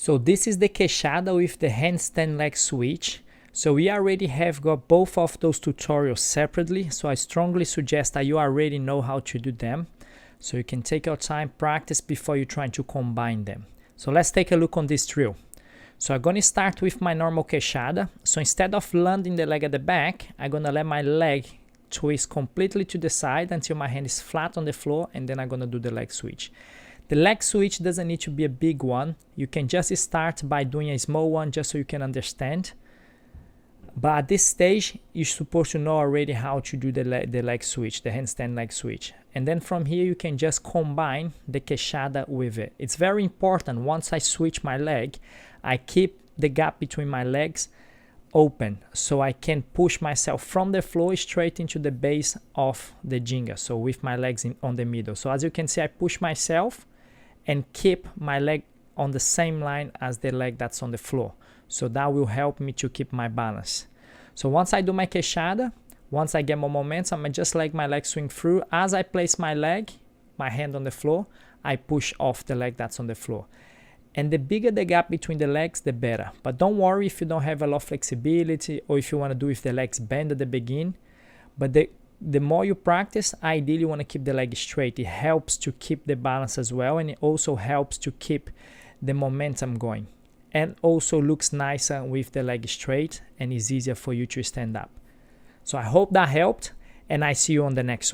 So this is the Queixada with the Handstand Leg Switch. So we already have got both of those tutorials separately, so I strongly suggest that you already know how to do them. So you can take your time, practice before you try to combine them. So let's take a look on this drill. So I'm going to start with my normal Queixada. So instead of landing the leg at the back, I'm going to let my leg twist completely to the side until my hand is flat on the floor, and then I'm going to do the leg switch. The leg switch doesn't need to be a big one. You can just start by doing a small one just so you can understand. But at this stage, you're supposed to know already how to do the leg switch, the handstand leg switch. And then from here, you can just combine the Queixada with it. It's very important. Once I switch my leg, I keep the gap between my legs open so I can push myself from the floor straight into the base of the Ginga. So with my legs on the middle. So as you can see, I push myself and keep my leg on the same line as the leg that's on the floor. So that will help me to keep my balance. So once I do my Queixada, once I get more momentum, I just let my leg swing through. As I place my leg, my hand on the floor, I push off the leg that's on the floor. And the bigger the gap between the legs, the better. But don't worry if you don't have a lot of flexibility or if you want to do with the legs bend at the beginning. But the more you practice, ideally you want to keep the leg straight. It helps to keep the balance as well, and it also helps to keep the momentum going. And also looks nicer with the leg straight and is easier for you to stand up. So I hope that helped, and I see you on the next one.